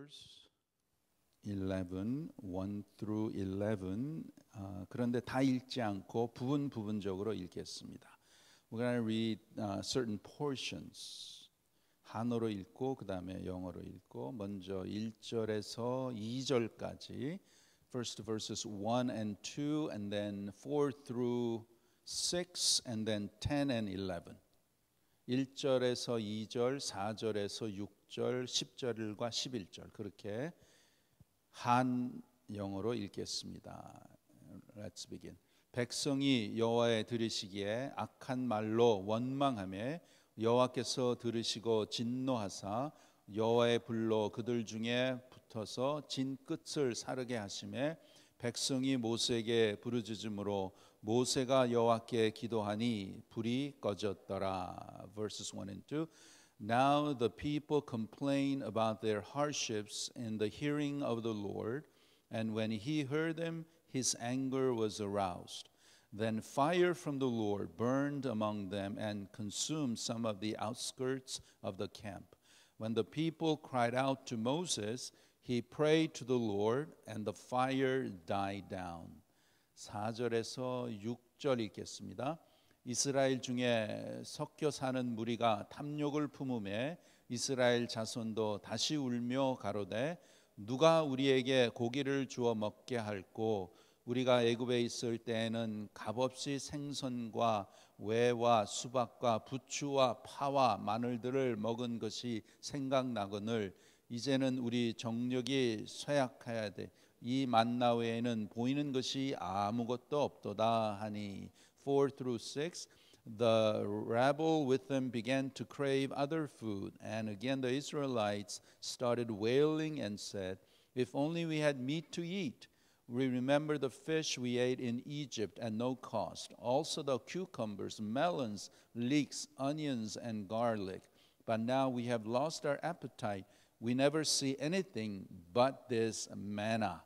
Numbers 11, 1 through 11. 그런데 다 읽지 않고 부분적으로 읽겠습니다. We're going to read certain portions. 한어로 읽고 그 다음에 영어로 읽고 먼저 1절에서 2절까지 First verses 1 and 2 and then 4 through 6 and then 10 and 11. 1절에서 2절, 4절에서 6절, 10절과 11절 그렇게 한 영어로 읽겠습니다. Let's begin. 백성이 여호와의 들으시기에 악한 말로 원망하며 여호와께서 들으시고 진노하사 여호와의 불로 그들 중에 붙어서 진 끝을 사르게 하시매 백성이 모세에게 부르짖음으로 모세가 여호와께 기도하니 불이 꺼졌더라. Verses 1 and 2. Now the people complained about their hardships in the hearing of the Lord, and when he heard them, his anger was aroused. Then fire from the Lord burned among them and consumed some of the outskirts of the camp. When the people cried out to Moses, he prayed to the Lord, and the fire died down. 4절에서 6절 읽겠습니다. 이스라엘 중에 섞여 사는 무리가 탐욕을 품음에 이스라엘 자손도 다시 울며 가로되 누가 우리에게 고기를 주어 먹게 할꼬 우리가 애굽에 있을 때에는 값없이 생선과 외와 수박과 부추와 파와 마늘들을 먹은 것이 생각나거늘 이제는 우리 정력이 쇠약해야 돼. 이 만나 외에는 보이는 것이 아무것도 없도다 하니 4 through 6 The rabble with them began to crave other food and again the Israelites started wailing and said If only we had meat to eat. We remember the fish we ate in Egypt at no cost, also the cucumbers, melons, leeks, onions, and garlic. But now we have lost our appetite. We never see anything but this manna.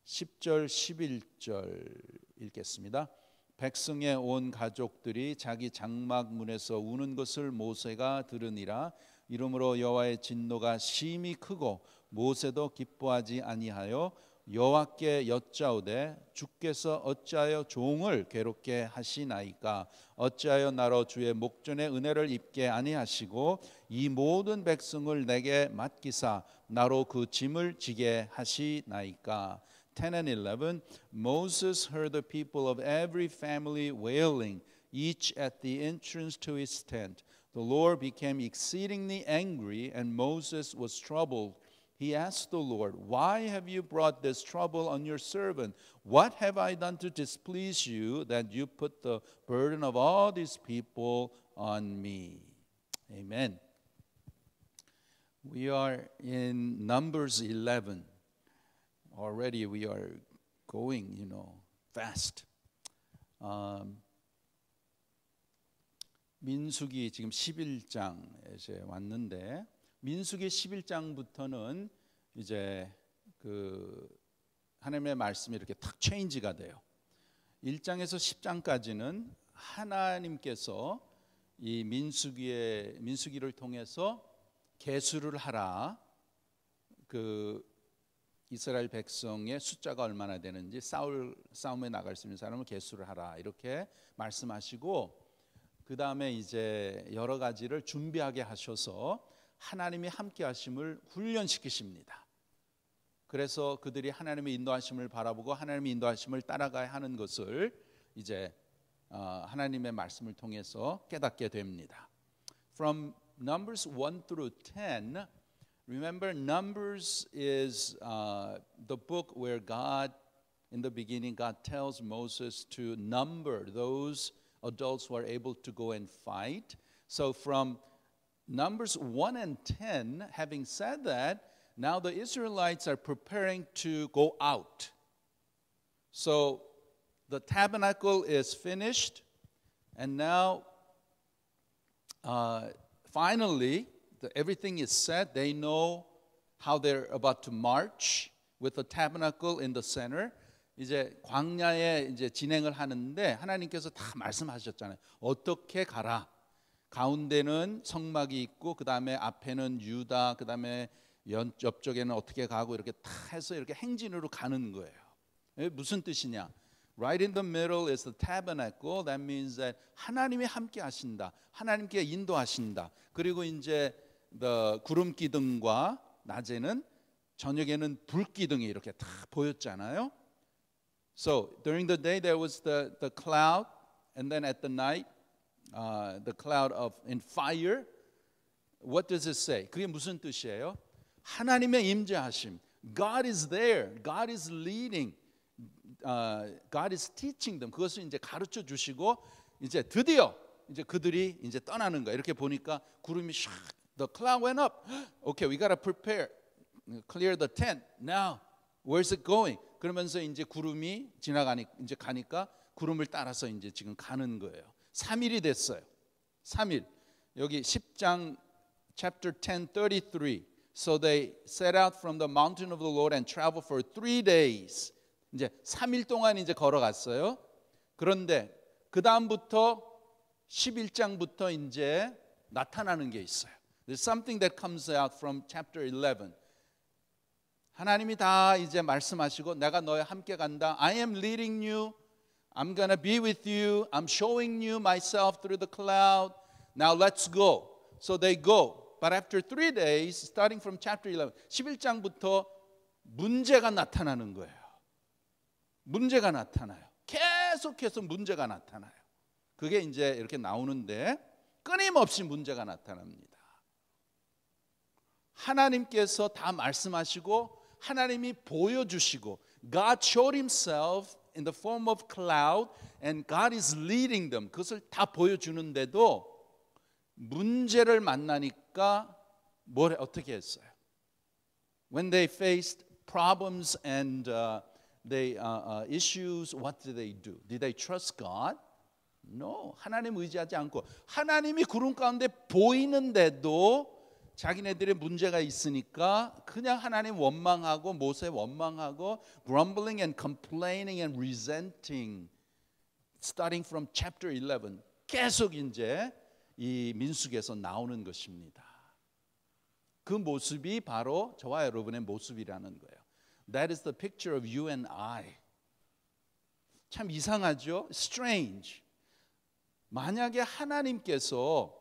10절, 11절 읽겠습니다. 백성의 온 가족들이 자기 장막 문에서 우는 것을 모세가 들으니라. 이러므로 여호와의 진노가 심히 크고 모세도 기뻐하지 아니하여 여호와께 여짜오되 주께서 어찌하여 종을 괴롭게 하시나이까 어찌하여 나로 주의 목전에 은혜를 입게 아니하시고 이 모든 백성을 내게 맡기사 나로 그 짐을 지게 하시나이까 10 and 11 Moses heard the people of every family wailing each at the entrance to his tent. The Lord became exceedingly angry and Moses was troubled. He asked the Lord, Why have you brought this trouble on your servant? What have I done to displease you that you put the burden of all these people on me? Amen. We are in Numbers 11. Already we are going, fast. 민수기 지금 11장에 이제 왔는데 민수기 11장부터는 이제 그 하나님의 말씀이 이렇게 탁 체인지가 돼요. 1장에서 10장까지는 하나님께서 이 민수기를 통해서 계수를 하라. 그 이스라엘 백성의 숫자가 얼마나 되는지 싸움에 나갈 수 있는 사람을 계수를 하라. 이렇게 말씀하시고 그 다음에 이제 여러 가지를 준비하게 하셔서 하나님이 함께 하심을 훈련시키십니다. 그래서 그들이 하나님의 인도하심을 바라보고 하나님의 인도하심을 따라가야 하는 것을 이제 하나님의 말씀을 통해서 깨닫게 됩니다. From Numbers 1 through 10, remember Numbers is the book where God, in the beginning, God tells Moses to number those adults who are able to go and fight. So from Numbers 1 and 10, having said that, now the Israelites are preparing to go out. So the tabernacle is finished, and now finally everything is set. They know how they're about to march with the tabernacle in the center. 이제 광야에 이제 진행을 하는데 하나님께서 다 말씀하셨잖아요. 어떻게 가라. 가운데는 성막이 있고 그 다음에 앞에는 유다, 그 다음에 옆쪽에는 어떻게 가고 이렇게 다 해서 이렇게 행진으로 가는 거예요. 무슨 뜻이냐? Right in the middle is the tabernacle. That means that 하나님이 함께 하신다. 하나님께 인도하신다. 그리고 이제 the 구름 기둥과 낮에는 저녁에는 불 기둥이 이렇게 다 보였잖아요. So during the day there was the cloud, and then at the night the cloud of in fire. What does it say? 그게 무슨 뜻이에요? 하나님의 임재하심. God is there. God is leading. God is teaching them. 그것을 이제 가르쳐 주시고 이제 드디어 이제 그들이 이제 떠나는 거야. 이렇게 보니까 구름이 샥 the cloud went up. Okay, we gotta prepare. Clear the tent. Now, where's it going? 그러면서 이제 구름이 이제 가니까 구름을 따라서 이제 지금 가는 거예요. 3일이 됐어요. 3일. 여기 10장 chapter 10 33. So they set out from the mountain of the Lord and traveled for 3 days. 이제 3일 동안 이제 걸어갔어요. 그런데 그 다음부터 11장부터 이제 나타나는 게 있어요. There's something that comes out from chapter 11. 하나님이 다 이제 말씀하시고 내가 너와 함께 간다. I am leading you. I'm gonna be with you. I'm showing you myself through the cloud. Now let's go. So they go. But after 3 days, starting from chapter 11, 11장부터 문제가 나타나는 거예요. 문제가 나타나요. 계속해서 문제가 나타나요. 그게 이제 이렇게 나오는데 끊임없이 문제가 나타납니다. 하나님께서 다 말씀하시고 하나님이 보여주시고 God showed himself in the form of cloud and God is leading them. 그것을 다 보여주는데도 문제를 만나니까 어떻게 했어요? When they faced problems and issues, what did they do? Did they trust God? No. 하나님 의지하지 않고 하나님이 구름 가운데 보이는데도 자기네들의 문제가 있으니까 그냥 하나님 원망하고 모세 원망하고 grumbling and complaining and resenting starting from chapter 11 계속 이제 이 민수기에서 나오는 것입니다. 그 모습이 바로 저와 여러분의 모습이라는 거예요. That is the picture of you and I. 참 이상하죠? Strange. 만약에 하나님께서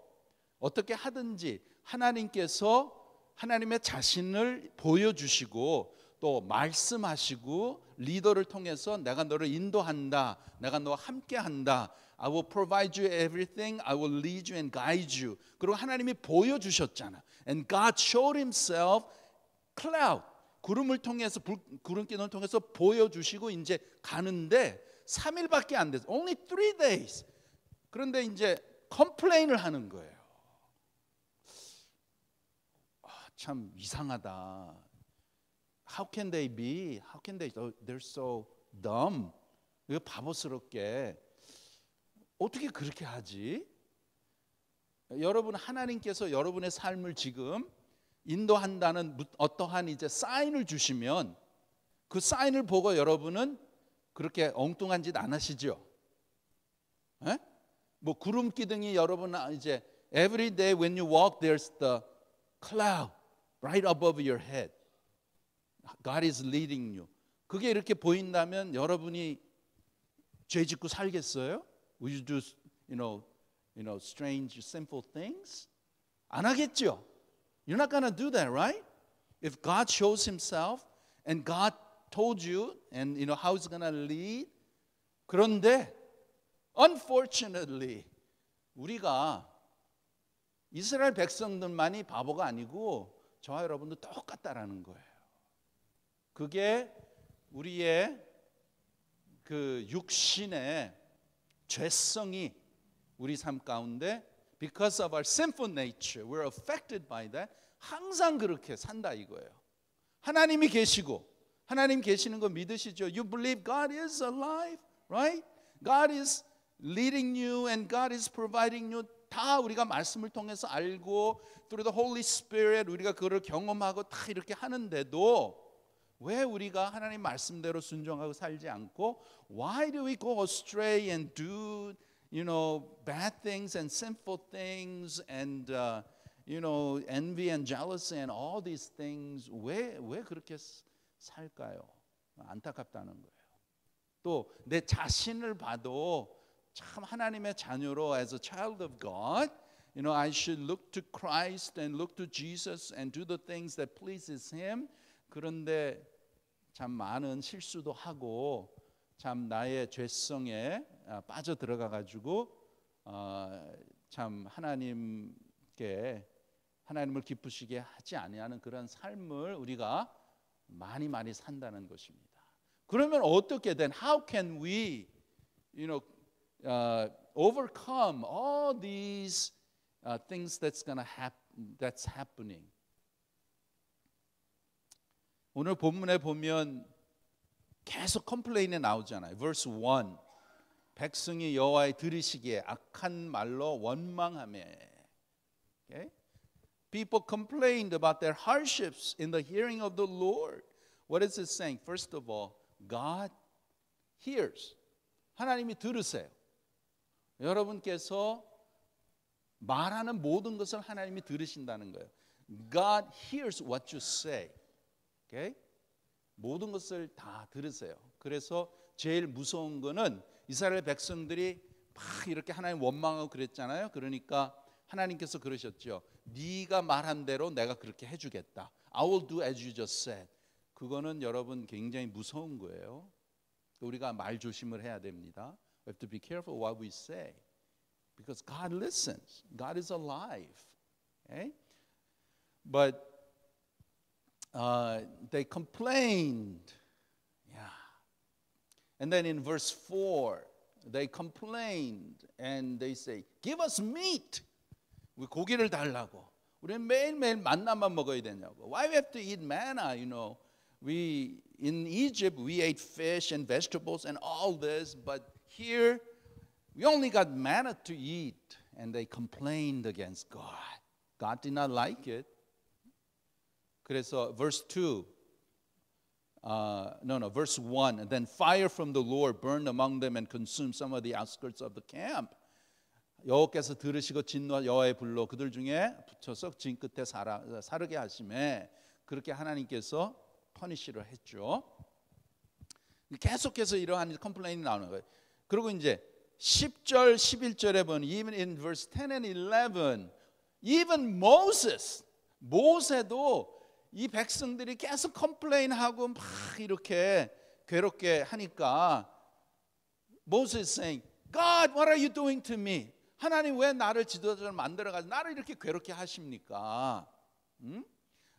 어떻게 하든지 하나님께서 하나님의 자신을 보여주시고 또 말씀하시고 리더를 통해서 내가 너를 인도한다. 내가 너와 함께한다. I will provide you everything. I will lead you and guide you. 그리고 하나님이 보여주셨잖아. And God showed himself cloud. 구름을 통해서 구름 기둥을 통해서 보여주시고 이제 가는데 3일밖에 안 됐어. Only 3 days. 그런데 이제 컴플레인을 하는 거예요. 참 이상하다. How can they be? How can they? They're so dumb. 왜 바보스럽게 어떻게 그렇게 하지? 여러분 하나님께서 여러분의 삶을 지금 인도한다는 어떠한 이제 사인을 주시면 그 사인을 보고 여러분은 그렇게 엉뚱한 짓 안 하시죠? 에? 뭐 구름 기둥이 여러분 이제 every day when you walk there's the cloud right above your head. God is leading you. 그게 이렇게 보인다면 여러분이 죄 짓고 살겠어요? Would you do strange sinful things? 안 하겠죠. You're not going to do that, right? If God shows himself and God told you and how he's going to lead. 그런데 unfortunately 우리가 이스라엘 백성들만이 바보가 아니고 저와 여러분도 똑같다라는 거예요. 그게 우리의 그 육신의 죄성이 우리 삶 가운데 because of our sinful nature, we're affected by that. 항상 그렇게 산다 이거예요. 하나님이 계시고 하나님 계시는 거 믿으시죠? You believe God is alive, right? God is leading you and God is providing you. 다 우리가 말씀을 통해서 알고 through the Holy Spirit 우리가 그걸 경험하고 다 이렇게 하는데도 왜 우리가 하나님 말씀대로 순종하고 살지 않고 why do we go astray and do bad things and sinful things and envy and jealousy and all these things 왜 그렇게 살까요? 안타깝다는 거예요. 또 내 자신을 봐도 참 하나님의 자녀로 as a child of God, I should look to Christ and look to Jesus and do the things that pleases Him. 그런데 참 많은 실수도 하고 참 나의 죄성에 빠져 들어가 가지고 참 하나님을 기쁘시게 하지 아니하는 그런 삶을 우리가 많이 산다는 것입니다. 그러면 어떻게 then how can we overcome all these things that's happening? 오늘 본문에 보면 계속 컴플레인이 나오잖아요. verse 1 백성이 여호와의 들으시기에 악한 말로 원망하며. Okay? People complained about their hardships in the hearing of the Lord. What is it saying? First of all, God hears. 하나님이 들으세요. 여러분께서 말하는 모든 것을 하나님이 들으신다는 거예요. God hears what you say. Okay? 모든 것을 다 들으세요. 그래서 제일 무서운 거는 이스라엘 백성들이 막 이렇게 하나님 원망하고 그랬잖아요. 그러니까 하나님께서 그러셨죠. 네가 말한 대로 내가 그렇게 해주겠다. I will do as you just said. 그거는 여러분 굉장히 무서운 거예요. 우리가 말 조심을 해야 됩니다. We have to be careful what we say. Because God listens. God is alive. Okay? But they complained. Yeah. And then in verse 4, they complained and they say, give us meat. 우리 고기를 달라고. 우리는 매일매일 만나만 먹어야 되냐고. Why we have to eat manna, We in Egypt we ate fish and vegetables and all this, but here we only got manna to eat. And they complained against God. God did not like it. 그래서 verse 2, verse 1. Then fire from the Lord burned among them and consumed some of the outskirts of the camp. 여호와께서 들으시고 진노 여호와의 불로 그들 중에 붙여서 진 끝에 사르게 하심에 그렇게 하나님께서 퍼니시를 했죠. 계속해서 이러한 컴플레인이 나오는 거예요. 그리고 이제 10절, 11절에 보면 even in verse 10 and 11, even Moses, 모세도 이 백성들이 계속 컴플레인하고 막 이렇게 괴롭게 하니까 Moses is saying, God, what are you doing to me? 하나님 왜 나를 지도자로 만들어가지고 나를 이렇게 괴롭게 하십니까?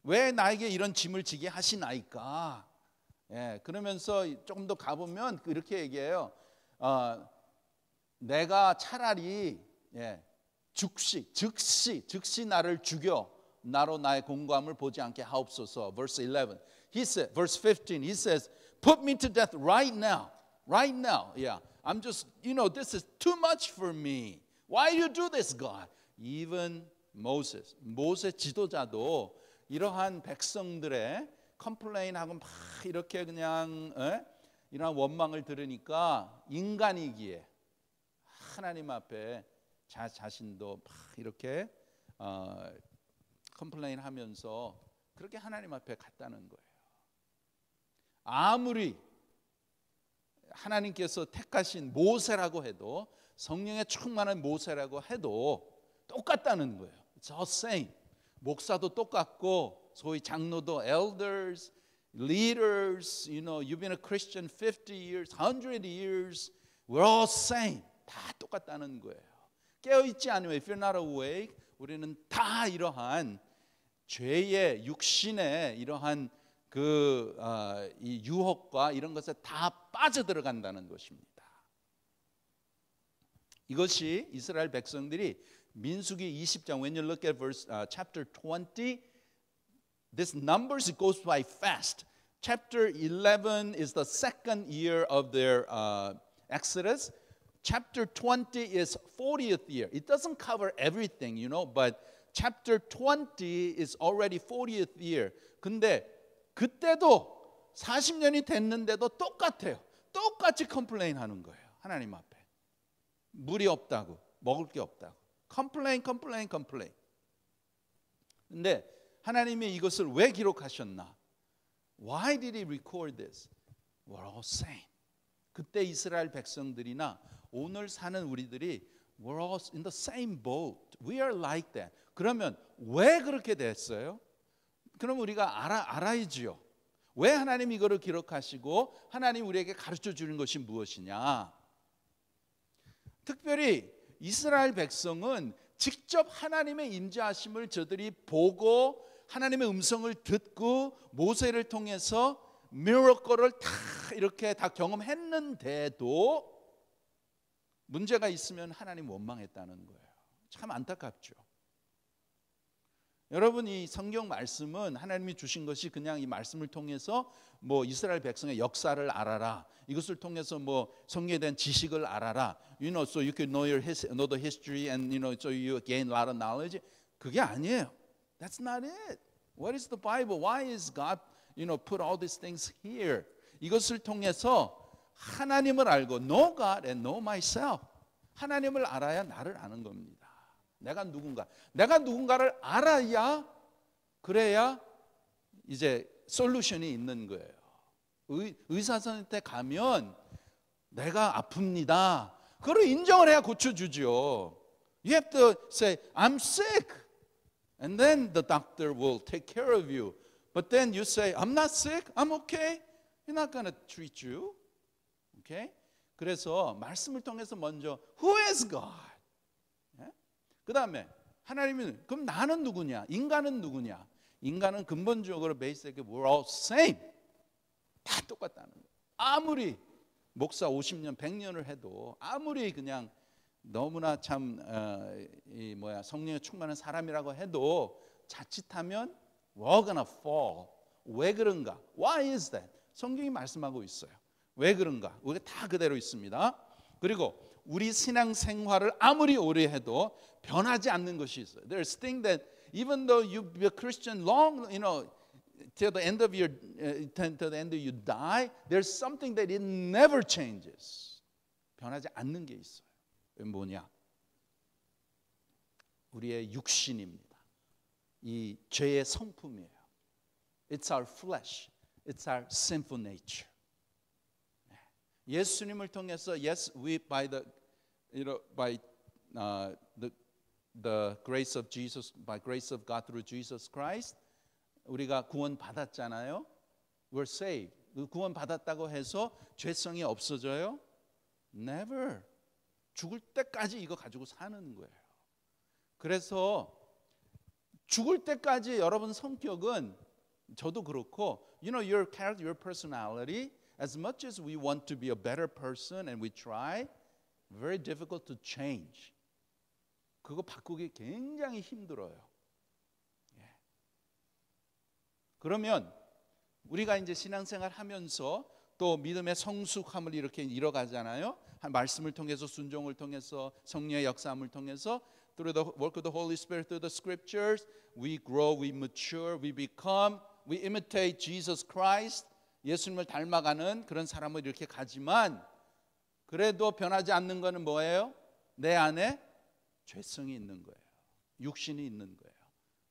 왜 나에게 이런 짐을 지게 하시나이까? 예, 그러면서 조금 더 가보면 이렇게 얘기해요. 내가 차라리 즉시 나를 죽여 나로 나의 공고함을 보지 않게 하옵소서. Verse 11. Verse 15. He says, put me to death right now. Right now. Yeah. I'm just, this is too much for me. Why do you do this, God? Even Moses. 모세 지도자도 이러한 백성들의 컴플레인하고 막 이렇게 그냥 이러한 원망을 들으니까 인간이기에 하나님 앞에 자신도 막 이렇게 컴플레인하면서 그렇게 하나님 앞에 갔다는 거예요. 아무리 하나님께서 택하신 모세라고 해도 성령에 충만한 모세라고 해도 똑같다는 거예요. It's all same. 목사도 똑같고 소위 장로도 elders, leaders, you've been a Christian 50 years, 100 years, we're all same. 다 똑같다는 거예요. 깨어있지 않으면 if you're not awake, 우리는 다 이러한 죄의 육신의 이러한 이 유혹과 이런 것에 다 빠져들어간다는 것입니다. 이것이 이스라엘 백성들이 민수기 20장 when you look at verse chapter 20 this numbers it goes by fast. Chapter 11 is the second year of their Exodus. Chapter 20 is 40th year. It doesn't cover everything, but chapter 20 is already 40th year. 근데 그때도 40년이 됐는데도 똑같아요. 똑같이 컴플레인 하는 거예요. 하나님 앞에. 물이 없다고, 먹을 게 없다고. 컴플레인. 근데 하나님이 이것을 왜 기록하셨나? Why did he record this? We're all same. 그때 이스라엘 백성들이나 오늘 사는 우리들이 we're all in the same boat. We are like that. 그러면 왜 그렇게 됐어요? 그럼 우리가 알아야지요. 왜 하나님 이거를 기록하시고 하나님 우리에게 가르쳐 주는 것이 무엇이냐? 특별히 이스라엘 백성은 직접 하나님의 임재하심을 저들이 보고 하나님의 음성을 듣고 모세를 통해서 미러클을 다 이렇게 다 경험했는데도 문제가 있으면 하나님 원망했다는 거예요. 참 안타깝죠. 여러분, 이 성경 말씀은 하나님이 주신 것이 그냥 이 말씀을 통해서 뭐 이스라엘 백성의 역사를 알아라, 이것을 통해서 뭐 성경에 대한 지식을 알아라, so you can know the history and so you gain a lot of knowledge. 그게 아니에요. That's not it. What is the Bible? Why is God put all these things here? 이것을 통해서 하나님을 알고 know God and know myself. 하나님을 알아야 나를 아는 겁니다. 내가 누군가를 알아야, 그래야 이제 솔루션이 있는 거예요. 의사 선생님한테 가면 내가 아픕니다, 그걸 인정을 해야 고쳐주죠. You have to say I'm sick, and then the doctor will take care of you. But then you say I'm not sick, I'm okay. He's not going to treat you. Okay? 그래서 말씀을 통해서 먼저 Who is God? 그 다음에 하나님은 그럼 나는 누구냐? 인간은 누구냐? 인간은 근본적으로 베이스에게 we're all same. 다 똑같다는 거예요. 아무리 목사 50년, 100년을 해도, 아무리 그냥 너무나 참 성령에 충만한 사람이라고 해도 자칫하면 we're gonna fall. 왜 그런가? Why is that? 성경이 말씀하고 있어요. 왜 그런가? 우리가 다 그대로 있습니다. 그리고 우리 신앙 생활을 아무리 오래 해도 변하지 않는 것이 있어요. There's thing that even though you be a Christian long, till the end of your till the end of you die, there's something that it never changes. 변하지 않는 게 있어요. 뭐냐? 우리의 육신입니다. 이 죄의 성품이에요. It's our flesh. It's our sinful nature. 예수님을 통해서 yes, we by the the grace of Jesus, by grace of God through Jesus Christ, 우리가 구원 받았잖아요. We're saved. 구원 받았다고 해서 죄성이 없어져요? Never. 죽을 때까지 이거 가지고 사는 거예요. 그래서 죽을 때까지 여러분 성격은, 저도 그렇고, your character, your personality, as much as we want to be a better person and we try, very difficult to change. 그거 바꾸기 굉장히 힘들어요. 그러면 우리가 이제 신앙생활 하면서 또 믿음의 성숙함을 이렇게 이뤄가잖아요. 말씀을 통해서, 순종을 통해서, 성령의 역사함을 통해서, through the work of the Holy Spirit, through the scriptures, we grow, we mature, we become, we imitate Jesus Christ. 예수님을 닮아가는 그런 사람을 이렇게 가지만, 그래도 변하지 않는 것은 뭐예요? 내 안에 죄성이 있는 거예요. 육신이 있는 거예요.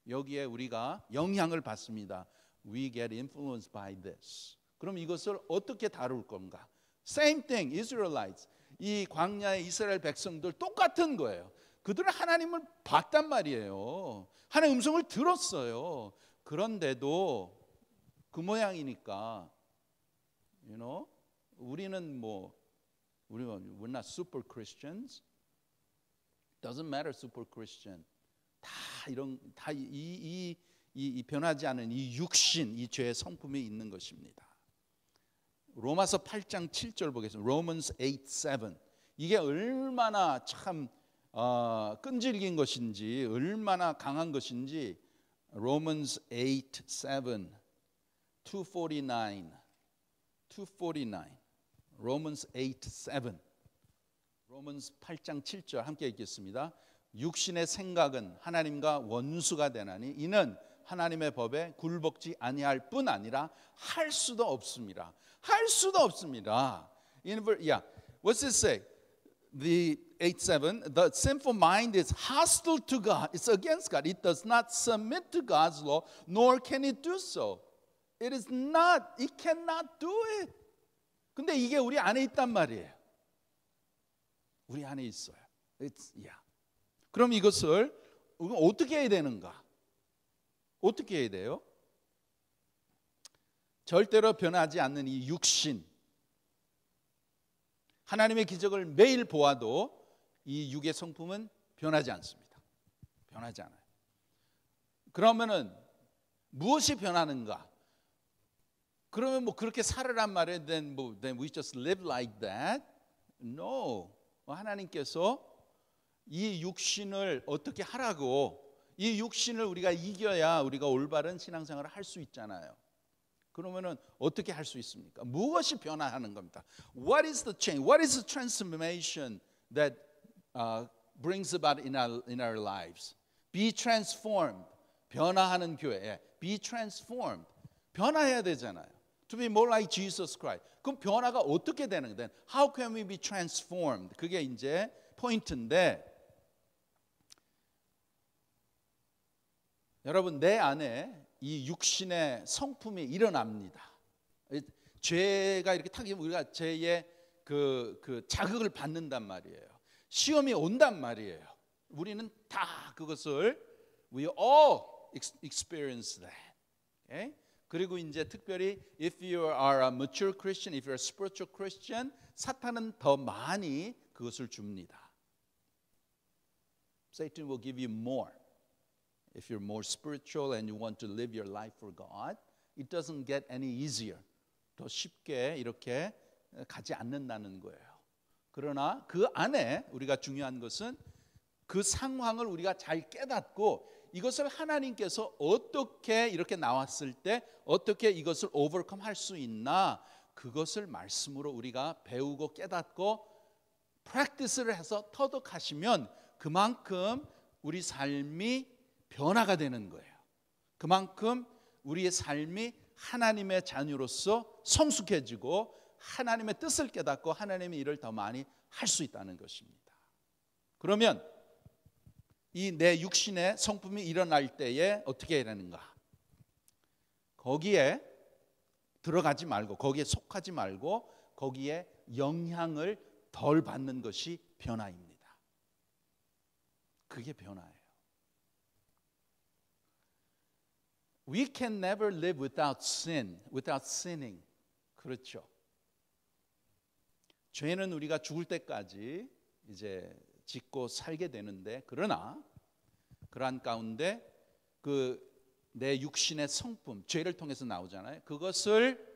여기에 우리가 영향을 받습니다. We get influenced by this. 그럼 이것을 어떻게 다룰 건가? Same thing, Israelites. 이 광야의 이스라엘 백성들 똑같은 거예요. 그들은 하나님을 봤단 말이에요. 하나님의 음성을 들었어요. 그런데도 그 모양이니까, 우리는 we're not super Christians. Doesn't matter super Christian. 이 변하지 않은 이 육신, 이 죄의 성품이 있는 것입니다. 로마서 8장 7절 보겠습니다. Romans 8:7. 이게 얼마나 참 끈질긴 것인지, 얼마나 강한 것인지. Romans 8:7, 249. Romans 8:7. Romans 8장 7절 함께 읽겠습니다. 육신의 생각은 하나님과 원수가 되나니 이는 하나님의 법에 굴복지 아니할 뿐 아니라 할 수도 없습니다. 할 수도 없습니다. What's it say? the 8:7, the sinful mind is hostile to God. It's against God. It does not submit to God's law, nor can it do so. It is not, it cannot do it. 근데 이게 우리 안에 있단 말이에요. 우리 안에 있어요. 그럼 이것을 우리가 어떻게 해야 되는가? 어떻게 해야 돼요? 절대로 변하지 않는 이 육신, 하나님의 기적을 매일 보아도 이 육의 성품은 변하지 않습니다. 변하지 않아요. 그러면은 무엇이 변하는가? 그러면 뭐 그렇게 살으란 말에 then we just live like that? No. 하나님께서 이 육신을 어떻게 하라고, 이 육신을 우리가 이겨야 우리가 올바른 신앙생활을 할 수 있잖아요. 그러면은 어떻게 할 수 있습니까? 무엇이 변화하는 겁니다. What is the change? What is the transformation that brings about in our lives? Be transformed. 변화하는 교회. Be transformed. 변화해야 되잖아요. To be more like Jesus Christ. 그럼 변화가 어떻게 되는 거든? How can we be transformed? 그게 이제 포인트인데, 여러분 내 안에 이 육신의 성품이 일어납니다. 죄가 이렇게 타기 우리가 죄의 그 자극을 받는단 말이에요. 시험이 온단 말이에요. 우리는 다 그것을 we all experience that. Okay? 그리고 이제 특별히 if you are a mature Christian, if you're a spiritual Christian, 사탄은 더 많이 그것을 줍니다. Satan will give you more. If you're more spiritual and you want to live your life for God, it doesn't get any easier. 더 쉽게 이렇게 가지 않는다는 거예요. 그러나 그 안에 우리가 중요한 것은 그 상황을 우리가 잘 깨닫고 이것을 하나님께서 어떻게 이렇게 나왔을 때 어떻게 이것을 오버컴 할 수 있나, 그것을 말씀으로 우리가 배우고 깨닫고 프랙티스를 해서 터득하시면 그만큼 우리 삶이 변화가 되는 거예요. 그만큼 우리의 삶이 하나님의 자녀로서 성숙해지고 하나님의 뜻을 깨닫고 하나님의 일을 더 많이 할 수 있다는 것입니다. 그러면 이 내 육신의 성품이 일어날 때에 어떻게 해야 되는가? 거기에 들어가지 말고, 거기에 속하지 말고 거기에 영향을 덜 받는 것이 변화입니다. 그게 변화예요. We can never live without sin, without sinning. 그렇죠. 죄는 우리가 죽을 때까지 이제 짓고 살게 되는데, 그러나 그러한 가운데 그 내 육신의 성품, 죄를 통해서 나오잖아요. 그것을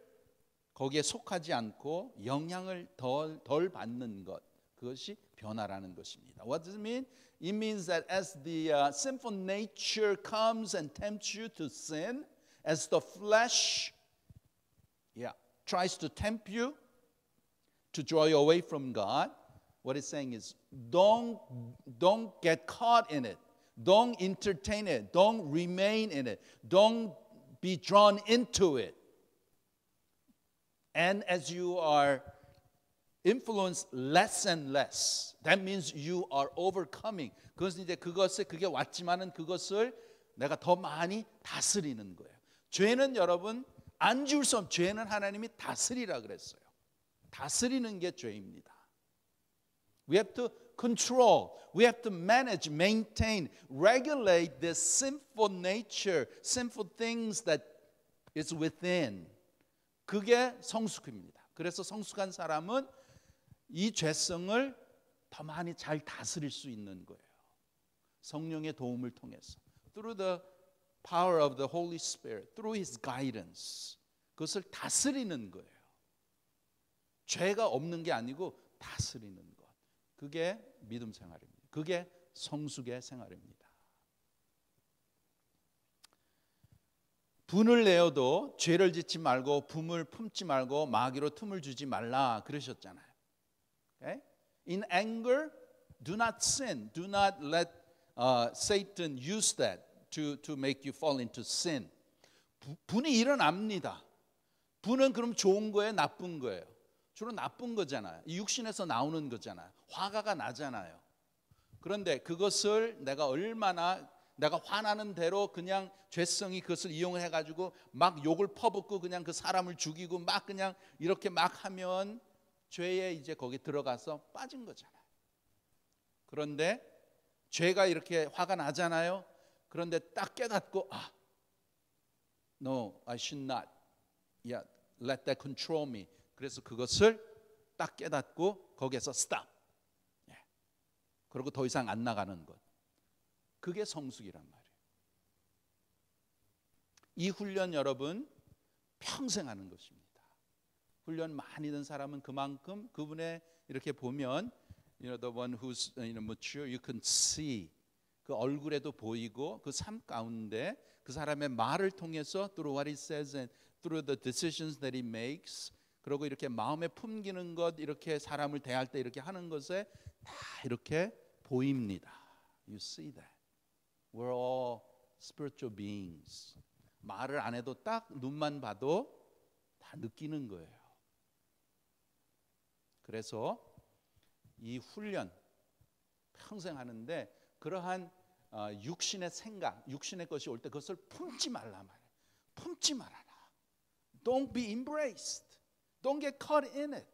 거기에 속하지 않고 영향을 덜 받는 것, 그것이 변화라는 것입니다. What does it mean? It means that as the sinful nature comes and tempts you to sin, as the flesh tries to tempt you to draw you away from God, what it's saying is don't get caught in it. Don't entertain it. Don't remain in it. Don't be drawn into it. And as you are influenced less and less, that means you are overcoming. 그것은 이제 그게 왔지만은 그것을 내가 더 많이 다스리는 거예요. 죄는 여러분 안 지울 수 없는, 죄는 하나님이 다스리라 그랬어요. 다스리는 게 죄입니다. We have to control, we have to manage, maintain, regulate this sinful nature, sinful things that is within. 그게 성숙입니다. 그래서 성숙한 사람은 이 죄성을 더 많이 잘 다스릴 수 있는 거예요. 성령의 도움을 통해서. Through the power of the Holy Spirit, through His guidance. 그것을 다스리는 거예요. 죄가 없는 게 아니고 다스리는 것. 그게 믿음 생활입니다. 그게 성숙의 생활입니다. 분을 내어도 죄를 짓지 말고 품을 품지 말고 마귀로 틈을 주지 말라 그러셨잖아요. Okay? In anger, do not sin. Do not let Satan use that to make you fall into sin. 분이 일어납니다. 분은 그럼 좋은 거예요, 나쁜 거예요? 주로 나쁜 거잖아요. 이 육신에서 나오는 거잖아요. 화가 나잖아요. 그런데 그것을 내가 얼마나 내가 화나는 대로 그냥 죄성이 그것을 이용해 가지고 막 욕을 퍼붓고 그냥 그 사람을 죽이고 막 그냥 이렇게 막 하면 죄에 이제 거기 들어가서 빠진 거잖아요. 그런데 죄가 이렇게 화가 나잖아요. 그런데 딱 깨닫고 No, I should not. Yeah, let that control me. 그래서 그것을 딱 깨닫고 거기에서 stop. 그리고 더 이상 안 나가는 것. 그게 성숙이란 말이에요. 이 훈련 여러분 평생 하는 것입니다. 훈련 많이 든 사람은 그만큼 그분의 이렇게 보면 the one who's mature, you can see 그 얼굴에도 보이고 그 삶 가운데 그 사람의 말을 통해서 through what he says and through the decisions that he makes 그리고 이렇게 마음에 품기는 것 이렇게 사람을 대할 때 이렇게 하는 것에 다 이렇게 보입니다. You see that. We're all spiritual beings. 말을 안 해도 딱 눈만 봐도 다 느끼는 거예요. 그래서 이 훈련 평생 하는데 그러한 육신의 생각, 육신의 것이 올 때 그것을 품지 말라 말이에요. 품지 말아라. Don't be embraced. Don't get caught in it.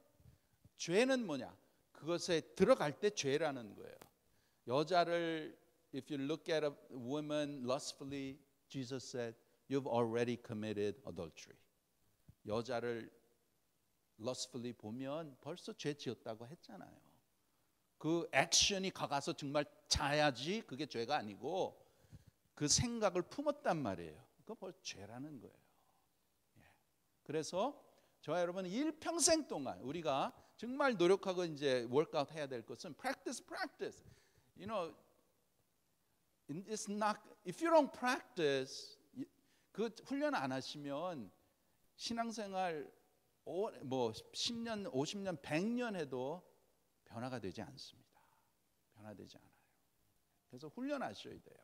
죄는 뭐냐? 그것에 들어갈 때 죄라는 거예요. 여자를 if you look at a woman lustfully, Jesus said, you've already committed adultery. 여자를 lustfully 보면 벌써 죄 지었다고 했잖아요. 그 액션이 가서 정말 자야지 그게 죄가 아니고 그 생각을 품었단 말이에요. 그거 벌써 죄라는 거예요. 그래서 저와 여러분 일평생 동안 우리가 정말 노력하고 이제 워크아웃 해야 될 것은 practice. You know, it's not if you don't practice 그 훈련 안 하시면 신앙생활 뭐 10년, 50년, 100년 해도 변화가 되지 않습니다. 변화되지 않아요. 그래서 훈련하셔야 돼요.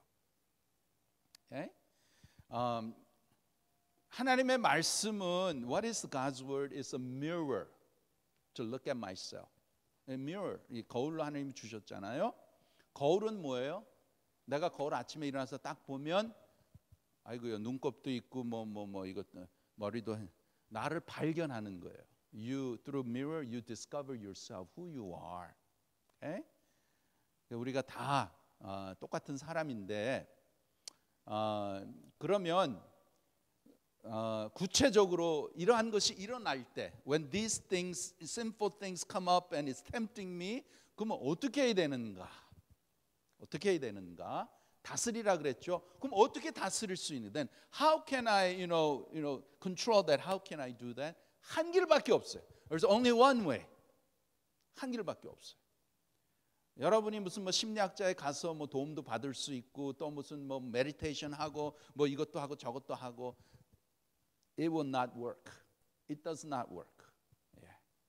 Okay? 하나님의 말씀은 What is God's word? It's a mirror to look at myself. A mirror. 이 거울로 하나님이 주셨잖아요. 거울은 뭐예요? 내가 거울 아침에 일어나서 딱 보면 아이고요 눈곱도 있고 뭐 이것도 머리도 나를 발견하는 거예요. You through mirror you discover yourself, who you are. Okay? 우리가 다 똑같은 사람인데 그러면 구체적으로 이러한 것이 일어날 때 when these things, sinful things come up and it's tempting me 그러면 어떻게 해야 되는가? 어떻게 해야 되는가? 다스리라 그랬죠. 그럼 어떻게 다스릴 수 있는? Then how can I, control that? How can I do that? 한 길밖에 없어요. There's only one way. 한 길밖에 없어요. 여러분이 무슨 뭐 심리학자에 가서 뭐 도움도 받을 수 있고 또 무슨 뭐 메디테이션 하고 뭐 이것도 하고 저것도 하고 it will not work. It does not work.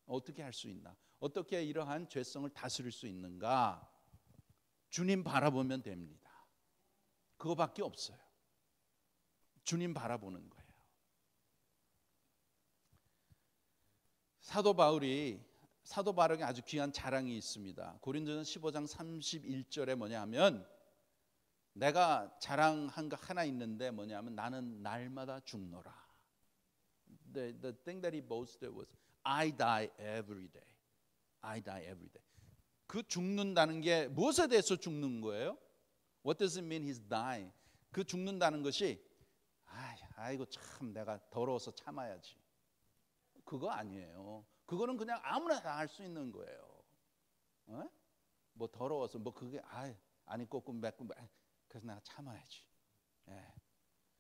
어떻게 할 수 있나? 어떻게 이러한 죄성을 다스릴 수 있는가? 주님 바라보면 됩니다. 그거밖에 없어요. 주님 바라보는 거예요. 사도 바울이 아주 귀한 자랑이 있습니다. 고린도전서 15장 31절에 뭐냐 하면 내가 자랑한 거 하나 있는데 뭐냐 하면 나는 날마다 죽노라. The thing that he boasted was I die every day. I die every day. 그 죽는다는 게 무엇에 대해서 죽는 거예요? What does it mean he's dying? 그 죽는다는 것이 아이고 참 내가 더러워서 참아야지. 그거 아니에요. 그거는 그냥 아무나 다 할 수 있는 거예요. 뭐 더러워서 뭐 그게 안 입고 맺고 그래서 내가 참아야지.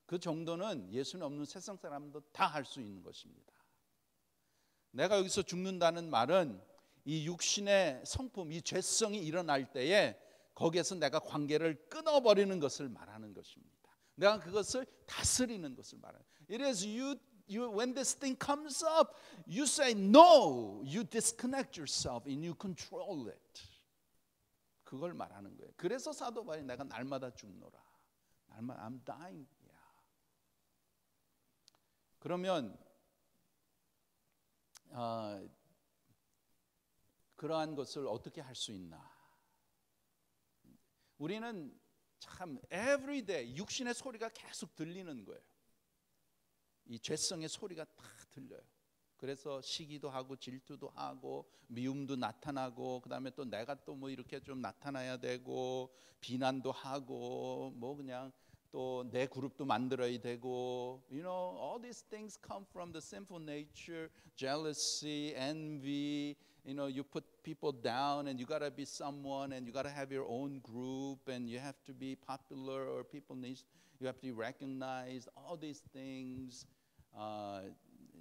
그 정도는 예수는 없는 세상 사람도 다 할 수 있는 것입니다. 내가 여기서 죽는다는 말은 이 육신의 성품, 이 죄성이 일어날 때에 거기에서 내가 관계를 끊어버리는 것을 말하는 것입니다. 내가 그것을 다스리는 것을 말하는. It is you when this thing comes up, you say no. You disconnect yourself and you control it. 그걸 말하는 거예요. 그래서 사도 바울이 내가 날마다 죽노라. 날마다 I'm dying. 그러면 그러한 것을 어떻게 할 수 있나? 우리는 참 everyday 육신의 소리가 계속 들리는 거예요. 이 죄성의 소리가 다 들려요. 그래서 시기도 하고 질투도 하고 미움도 나타나고 그다음에 또 내가 또 뭐 이렇게 좀 나타나야 되고 비난도 하고 뭐 그냥 또 내 그룹도 만들어야 되고 you know all these things come from the sinful nature, jealousy, envy. You know, you put people down and you got to be someone and you got to have your own group and you have to be popular or people need you have to be recognized. All these things,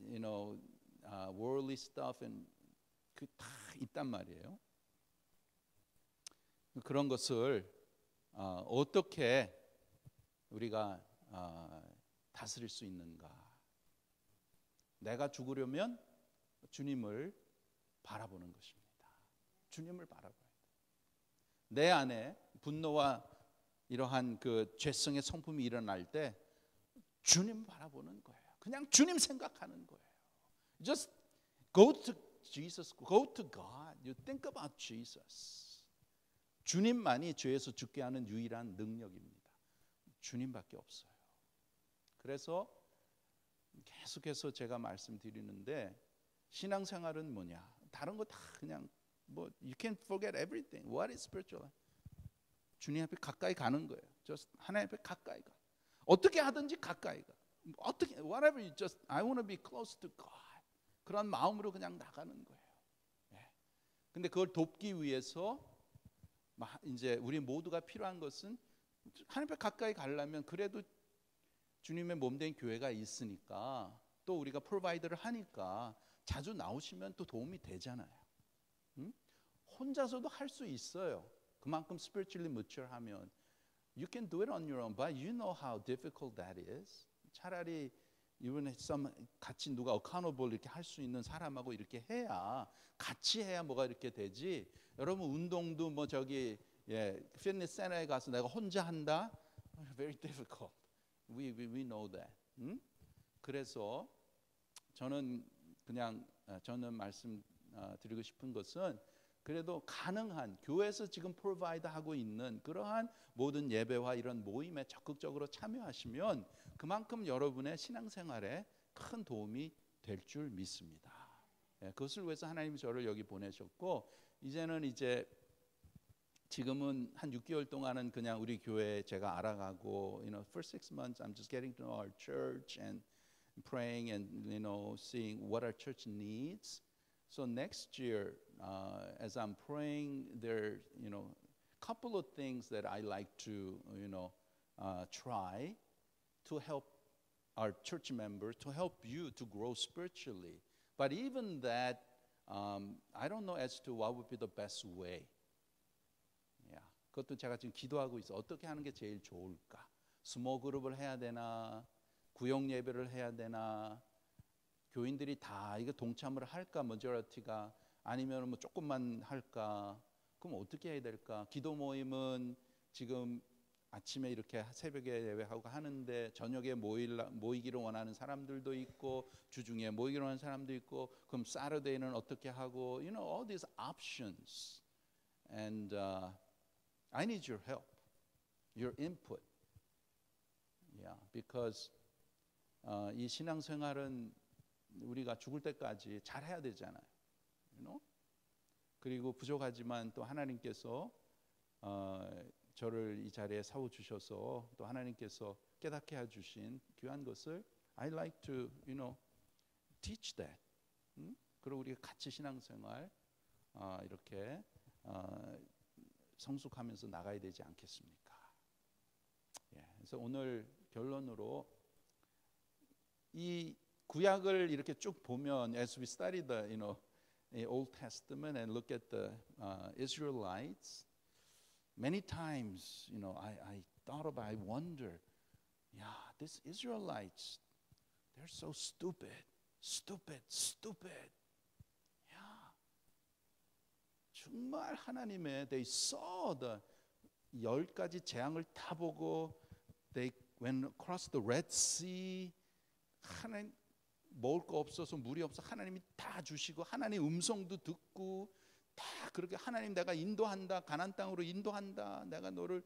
you know, worldly stuff and 그 다 있단 말이에요. 그런 것을 어떻게 우리가 다스릴 수 있는가? 내가 죽으려면 주님을 바라보는 것입니다. 주님을 바라봐야 돼. 내 안에 분노와 이러한 그 죄성의 성품이 일어날 때 주님 바라보는 거예요. 그냥 주님 생각하는 거예요. Just go to Jesus, go to God. You think about Jesus. 주님만이 죄에서 죽게 하는 유일한 능력입니다. 주님밖에 없어요. 그래서 계속해서 제가 말씀드리는데 신앙생활은 뭐냐? 다른 거 다 그냥 뭐 you can forget everything. What is spiritual? 주님 앞에 가까이 가는 거예요. just 하나님 앞에 가까이 가. 어떻게 하든지 가까이 가. 어떻게 whatever you just I want to be close to God. 그런 마음으로 그냥 나가는 거예요. 예. 근데 그걸 돕기 위해서 이제 우리 모두가 필요한 것은 하나님 앞에 가까이 가려면 그래도 주님의 몸된 교회가 있으니까 또 우리가 프로바이더를 하니까 자주 나오시면 또 도움이 되잖아요. 혼자서도 할 수 있어요. 그만큼 spiritually mature하면 you can do it on your own, but you know how difficult that is. 차라리 이번에 같이 누가 accountable 이렇게 할 수 있는 사람하고 이렇게 해야 같이 해야 뭐가 이렇게 되지. 여러분 운동도 뭐 저기 피트니스 센터에 가서 내가 혼자 한다. Very difficult. We know that. 그래서 저는 말씀 드리고 싶은 것은 그래도 가능한 교회에서 지금 프로바이드 하고 있는 그러한 모든 예배와 이런 모임에 적극적으로 참여하시면 그만큼 여러분의 신앙생활에 큰 도움이 될 줄 믿습니다. 그것을 위해서 하나님이 저를 여기 보내셨고 이제 지금은 한 6개월 동안은 그냥 우리 교회 제가 알아가고 you know first 6 months I'm just getting to know our church and praying and you know seeing what our church needs. So next year, as I'm praying, there, you know, couple of things that I like to, you know, try to help our church members, to help you to grow spiritually. But even that, I don't know as to what would be the best way. Yeah, 그것도 제가 지금 기도하고 있어. 어떻게 하는 게 제일 좋을까? 스몰 그룹을 해야 되나? 구역 예배를 해야 되나? 교인들이 다 이거 동참을 할까 머저리티가 아니면 뭐 조금만 할까? 그럼 어떻게 해야 될까? 기도 모임은 지금 아침에 이렇게 새벽에 예배하고 하는데 저녁에 모이기를 원하는 사람들도 있고 주중에 모이기를 원하는 사람도 있고 그럼 사tur데이는 어떻게 하고 you know all these options and I need your help, your input. Yeah, because 이 신앙생활은 우리가 죽을 때까지 잘 해야 되잖아요. You know? 그리고 부족하지만 또 하나님께서 저를 이 자리에 세워 주셔서 또 하나님께서 깨닫게 해 주신 귀한 것을 I like to, you know, teach that. 그리고 우리가 같이 신앙생활 이렇게 성숙하면서 나가야 되지 않겠습니까? 그래서 오늘 결론으로 이 구약을 이렇게 쭉 보면 as we study the you know Old Testament and look at the Israelites, many times you know I thought about, I wonder, yeah, these Israelites, they're so stupid. Yeah, 정말 하나님의 they saw the 10가지 재앙을 다 보고 they went across the Red Sea. 하나님 먹을 거 없어서 물이 없어 하나님이 다 주시고 하나님 음성도 듣고 다 그렇게 하나님 내가 인도한다, 가나안 땅으로 인도한다, 내가 너를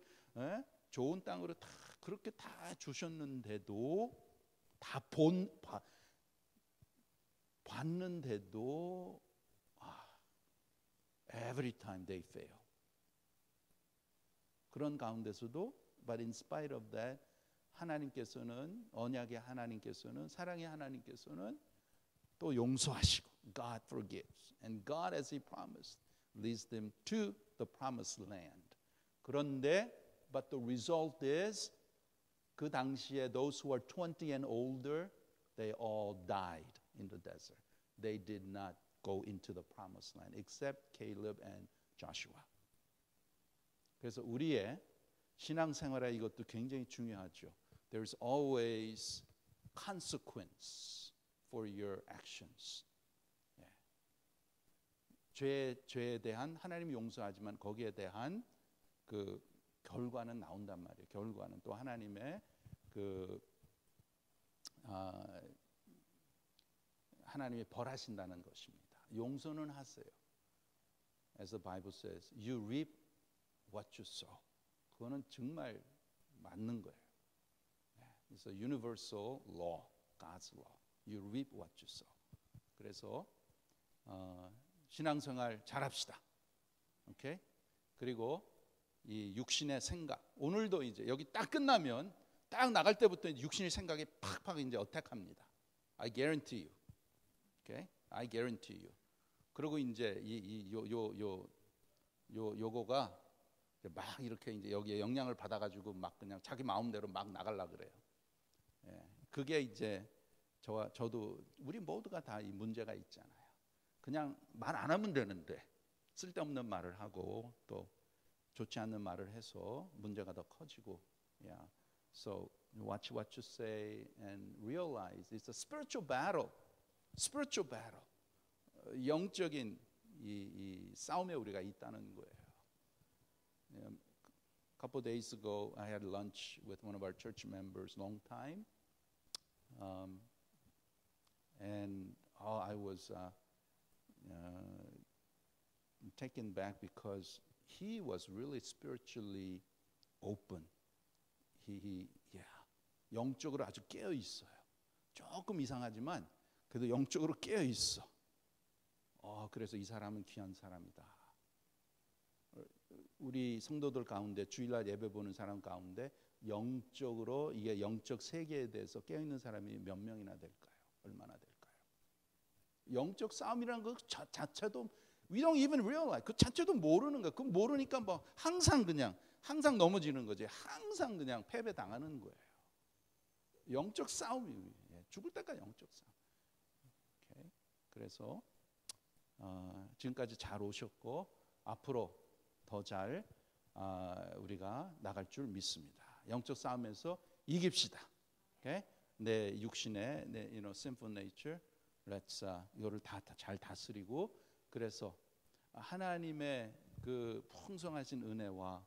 좋은 땅으로 다 그렇게 다 주셨는데도 다 봤는데도 every time they fail. 그런 가운데서도 but in spite of that 하나님께서는 언약의 하나님께서는 사랑의 하나님께서는 또 용서하시고 God forgives and God as He promised leads them to the promised land. 그런데 but the result is 그 당시에 those who are 20 and older they all died in the desert. They did not go into the promised land except Caleb and Joshua. 그래서 우리의 신앙생활에 이것도 굉장히 중요하죠. There's always consequence for your actions. 죄에 대한 하나님이 용서하지만 거기에 대한 그 결과는 나온단 말이에요. 결과는 또 하나님의 하나님이 벌하신다는 것입니다. 용서는 하세요. As the Bible says, you reap what you sow. 그거는 정말 맞는 거예요. It's a universal law, God's law. You reap what you sow. 그래서 신앙생활 잘합시다. 오케이? 그리고 이 육신의 생각. 오늘도 이제 여기 딱 끝나면 딱 나갈 때부터 육신의 생각이 팍팍 이제 어택합니다. I guarantee you. 오케이? I guarantee you. 그리고 이제 요거가 막 이렇게 이제 여기에 영향을 받아가지고 막 그냥 자기 마음대로 막 나갈라 그래요. 그게 이제 저도 우리 모두가 다 이 문제가 있잖아요. 그냥 말 안 하면 되는데 쓸데없는 말을 하고 또 좋지 않는 말을 해서 문제가 더 커지고. Yeah. So watch what you say and realize it's a spiritual battle. Spiritual battle. 영적인 이 싸움에 우리가 있다는 거예요. A couple of days ago, I had lunch with one of our church members, long time, and I was taken back because he was really spiritually open. 영적으로 아주 깨어 있어요. 조금 이상하지만 그래도 영적으로 깨어 있어. 그래서 이 사람은 귀한 사람이다. 우리 성도들 가운데 주일날 예배 보는 사람 가운데 영적으로 이게 영적 세계에 대해서 깨어 있는 사람이 몇 명이나 될까요? 얼마나 될까요? 영적 싸움이라는 것 자체도 we don't even realize 그 자체도 모르는 거야. 그 모르니까 뭐 항상 넘어지는 거지. 항상 그냥 패배 당하는 거예요. 영적 싸움이 죽을 때까지 영적 싸움. 오케이. 그래서 지금까지 잘 오셨고 앞으로 더 잘 우리가 나갈 줄 믿습니다. 영적 싸움에서 이깁시다. Okay? 내 육신의 sinful nature, let's 이거를 다 잘 다스리고 그래서 하나님의 그 풍성하신 은혜와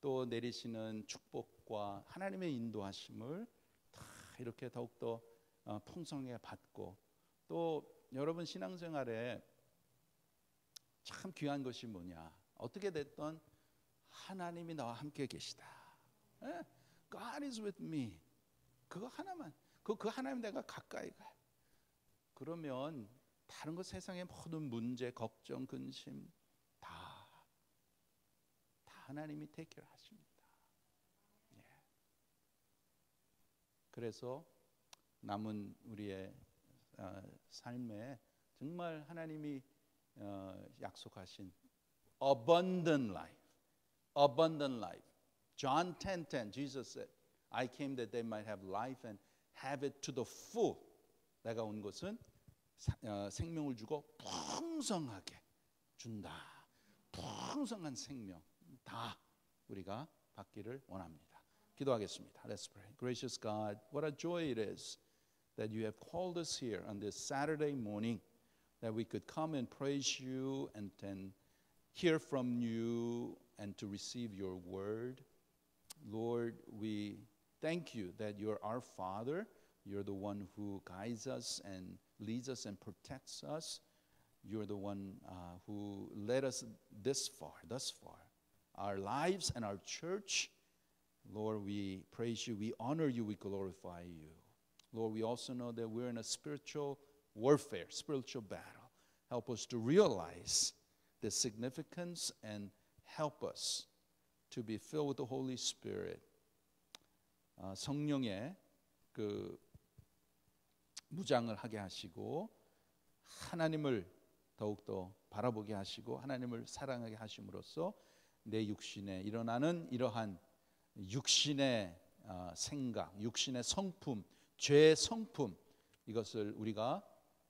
또 내리시는 축복과 하나님의 인도하심을 다 이렇게 더욱더 풍성하게 받고 또 여러분 신앙생활에 참 귀한 것이 뭐냐? 어떻게 됐던 하나님이 나와 함께 계시다. God is with me. 그거 하나만. 그 하나님 내가 가까이 가. 그러면 다른 것 세상의 모든 문제, 걱정, 근심 다 하나님이 해결하십니다. 그래서 남은 우리의 삶에 정말 하나님이 약속하신 abundant life. Abundant life. John 10:10 Jesus said, I came that they might have life and have it to the full. 내가 온 것은 생명을 주고 풍성하게 준다. 풍성한 생명 다 우리가 받기를 원합니다. 기도하겠습니다. Let's pray. Gracious God, what a joy it is that you have called us here on this Saturday morning that we could come and praise you and then hear from you and to receive your word. Lord, we thank you that you're our Father. You're the one who guides us and leads us and protects us. You're the one who led us thus far. Our lives and our church, Lord, we praise you, we honor you, we glorify you. Lord, we also know that we're in a spiritual warfare, spiritual battle. Help us to realize the significance and help us to be filled with the Holy Spirit. 성령의 그 무장을 하게 하시고 하나님을 더욱더 바라보게 하시고 하나님을 사랑하게 하심으로써 내 육신에 일어나는 이러한 육신의 생각, 육신의 성품, 죄의 성품, 이것을 우리가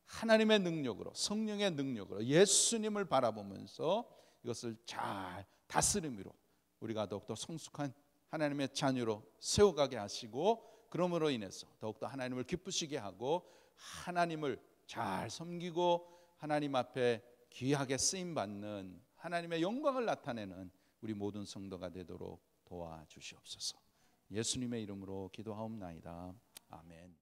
하나님의 능력으로, 성령의 능력으로 예수님을 바라보면서 이것을 잘 다스림으로 우리가 더욱더 성숙한 하나님의 자녀로 세워가게 하시고, 그러므로 인해서 더욱더 하나님을 기쁘시게 하고 하나님을 잘 섬기고 하나님 앞에 귀하게 쓰임받는 하나님의 영광을 나타내는 우리 모든 성도가 되도록 도와주시옵소서. 예수님의 이름으로 기도하옵나이다. 아멘.